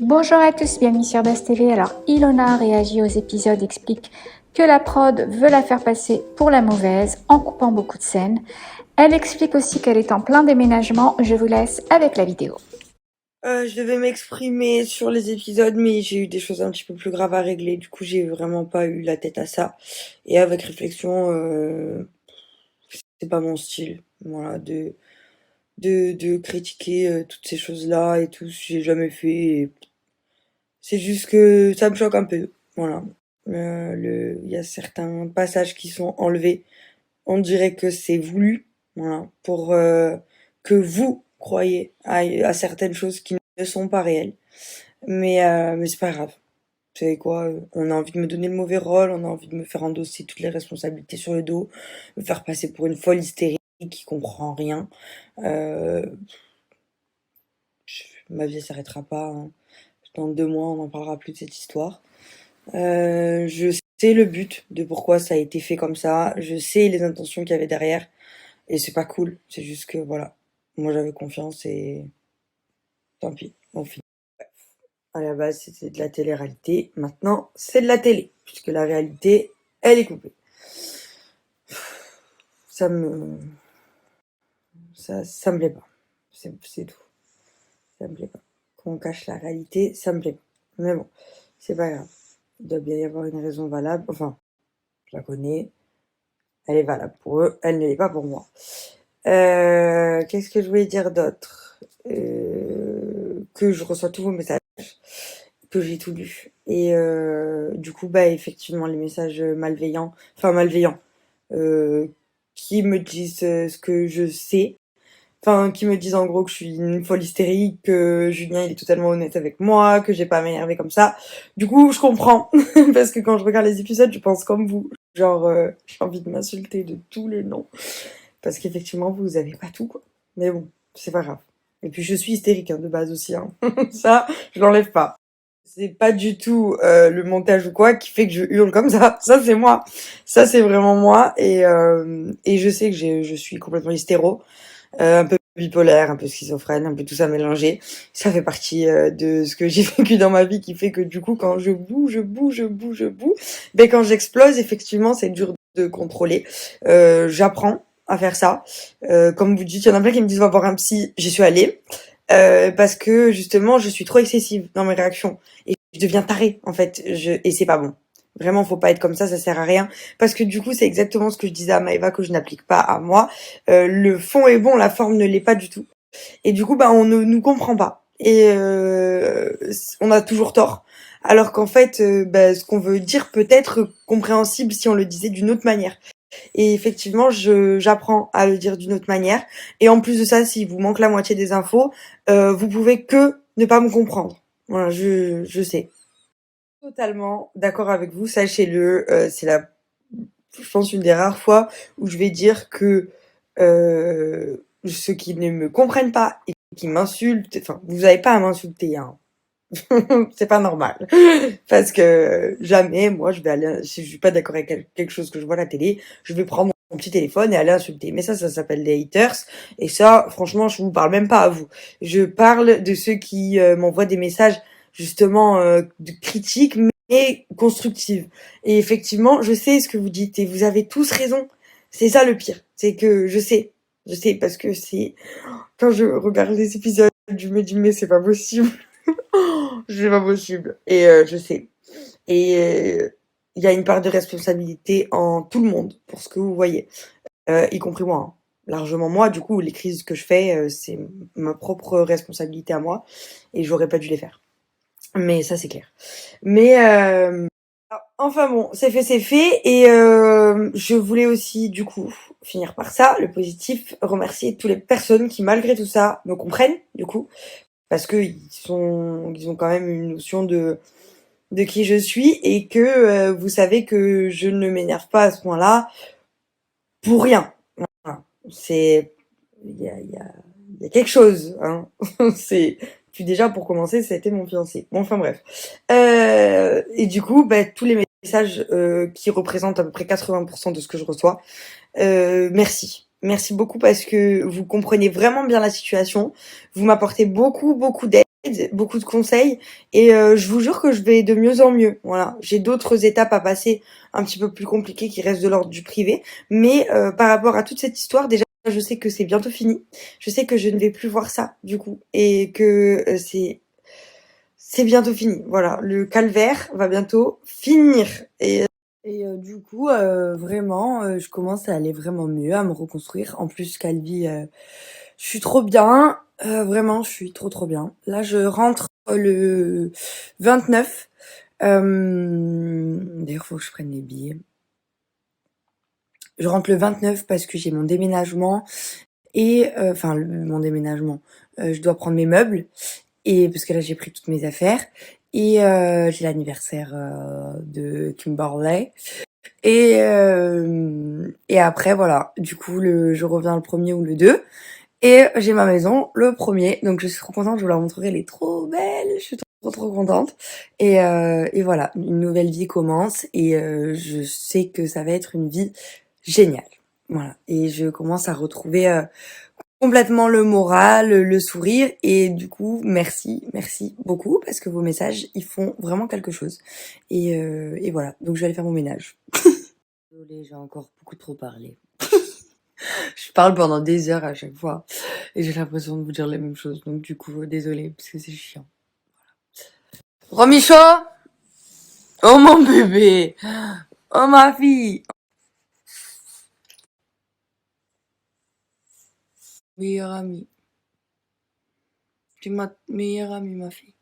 Bonjour à tous, bienvenue sur Buzz TV. Alors, Ilona réagit aux épisodes, explique que la prod veut la faire passer pour la mauvaise en coupant beaucoup de scènes. Elle explique aussi qu'elle est en plein déménagement. Je vous laisse avec la vidéo. Je devais m'exprimer sur les épisodes, mais j'ai eu des choses un petit peu plus graves à régler. Du coup, j'ai vraiment pas eu la tête à ça. Et avec réflexion, c'est pas mon style, voilà, de critiquer toutes ces choses-là et tout. J'ai jamais fait. Et c'est juste que ça me choque un peu, voilà. Il y a certains passages qui sont enlevés. On dirait que c'est voulu, voilà, pour que vous croyez à certaines choses qui ne sont pas réelles. Mais c'est pas grave. Vous savez quoi, on a envie de me donner le mauvais rôle, on a envie de me faire endosser toutes les responsabilités sur le dos, me faire passer pour une folle hystérique qui comprend rien. Euh, Ma vie s'arrêtera pas, hein. Dans 2 mois, on n'en parlera plus de cette histoire. Je sais le but de pourquoi ça a été fait comme ça, je sais les intentions qu'il y avait derrière, et c'est pas cool. C'est juste que voilà, moi j'avais confiance et tant pis, on finit. À la base, c'était de la télé-réalité. Maintenant, c'est de la télé, puisque la réalité, elle est coupée. Ça me, ça me plaît pas. C'est tout. Ça me plaît pas. Qu'on cache la réalité, ça me plaît pas. Mais bon, c'est pas grave. Il doit bien y avoir une raison valable. Enfin, je la connais. Elle est valable pour eux. Elle ne l'est pas pour moi. Qu'est-ce que je voulais dire d'autre? Que je reçois tous vos messages, que j'ai tout lu. Et du coup, bah effectivement, les messages malveillants, euh, qui me disent ce que je sais, enfin qui me disent en gros que je suis une folle hystérique, que Julien il est totalement honnête avec moi, que j'ai pas à m'énerver comme ça. Du coup, je comprends parce que quand je regarde les épisodes, je pense comme vous, genre j'ai envie de m'insulter de tous les noms parce qu'effectivement vous avez pas tout quoi. Mais bon, c'est pas grave. Et puis je suis hystérique hein, de base aussi, hein. Ça, je l'enlève pas. C'est pas du tout le montage ou quoi qui fait que je hurle comme ça. Ça c'est moi. Ça c'est vraiment moi. Et je sais que je suis complètement hystéro, un peu bipolaire, un peu schizophrène, un peu tout ça mélangé. Ça fait partie de ce que j'ai vécu dans ma vie qui fait que du coup quand ben quand j'explose effectivement c'est dur de contrôler. J'apprends à faire ça. Comme vous dites, il y en a plein qui me disent va voir un psy. J'y suis allée. Parce que justement je suis trop excessive dans mes réactions et je deviens tarée en fait et c'est pas bon, vraiment faut pas être comme ça sert à rien parce que du coup c'est exactement ce que je disais à Maëva que je n'applique pas à moi. Le fond est bon, la forme ne l'est pas du tout et du coup bah on ne nous comprend pas et on a toujours tort alors qu'en fait bah, ce qu'on veut dire peut être compréhensible si on le disait d'une autre manière. Et effectivement, j'apprends à le dire d'une autre manière. Et en plus de ça, s'il vous manque la moitié des infos, vous pouvez que ne pas me comprendre. Voilà, je sais. Totalement d'accord avec vous, sachez-le. Je pense, une des rares fois où je vais dire que ceux qui ne me comprennent pas et qui m'insultent, enfin, vous n'avez pas à m'insulter, hein. C'est pas normal. Parce que jamais, moi, si je suis pas d'accord avec quelque chose que je vois à la télé, je vais prendre mon petit téléphone et aller insulter. Mais ça s'appelle des haters. Et ça, franchement, je vous parle même pas à vous. Je parle de ceux qui m'envoient des messages, justement, de critiques, mais constructives. Et effectivement, je sais ce que vous dites et vous avez tous raison. C'est ça le pire. C'est que je sais parce que quand je regarde les épisodes, je me dis mais c'est pas possible. C'est pas possible. Et je sais. Et il y a une part de responsabilité en tout le monde pour ce que vous voyez, y compris moi, hein. Largement moi, du coup, les crises que je fais, c'est ma propre responsabilité à moi, et j'aurais pas dû les faire. Mais ça, c'est clair. Mais enfin bon, c'est fait, et je voulais aussi, du coup, finir par ça, le positif, remercier toutes les personnes qui, malgré tout ça, me comprennent, du coup, parce que ils ont quand même une notion de qui je suis et que vous savez que je ne m'énerve pas à ce point-là pour rien. Voilà. C'est il y a quelque chose, hein. C'est puis déjà pour commencer, ça a été mon fiancé. Bon, enfin bref. Et du coup, bah, tous les messages qui représentent à peu près 80% de ce que je reçois, merci. Merci beaucoup parce que vous comprenez vraiment bien la situation. Vous m'apportez beaucoup, beaucoup d'aide. d'aide, beaucoup de conseils et je vous jure que je vais de mieux en mieux. Voilà, j'ai d'autres étapes à passer un petit peu plus compliquées qui restent de l'ordre du privé, mais par rapport à toute cette histoire, déjà je sais que c'est bientôt fini. Je sais que je ne vais plus voir ça du coup et que c'est bientôt fini. Voilà, le calvaire va bientôt finir et du coup, vraiment, je commence à aller vraiment mieux, à me reconstruire. En plus, Calvi, je suis trop bien. Vraiment, je suis trop trop bien. Là, je rentre le 29. D'ailleurs, faut que je prenne les billets. Je rentre le 29 parce que j'ai mon déménagement et enfin mon déménagement. Je dois prendre mes meubles et parce que là j'ai pris toutes mes affaires et j'ai l'anniversaire de Kimberley. Et après, voilà. Du coup, je reviens le premier ou le 2. Et j'ai ma maison le premier. Donc, je suis trop contente. Je vous la montrerai. Elle est trop belle. Je suis trop, trop contente. Et voilà. Une nouvelle vie commence. Et je sais que ça va être une vie géniale. Voilà. Et je commence à retrouver complètement le moral, le sourire. Et du coup, merci beaucoup. Parce que vos messages, ils font vraiment quelque chose. Et voilà. Donc, je vais aller faire mon ménage. Désolée, j'ai encore beaucoup trop parlé. Je parle pendant des heures à chaque fois et j'ai l'impression de vous dire les mêmes choses. Donc du coup, désolée parce que c'est chiant. Romicho! Oh mon bébé! Oh ma fille! Meilleure amie. Tu es ma meilleure amie, ma fille.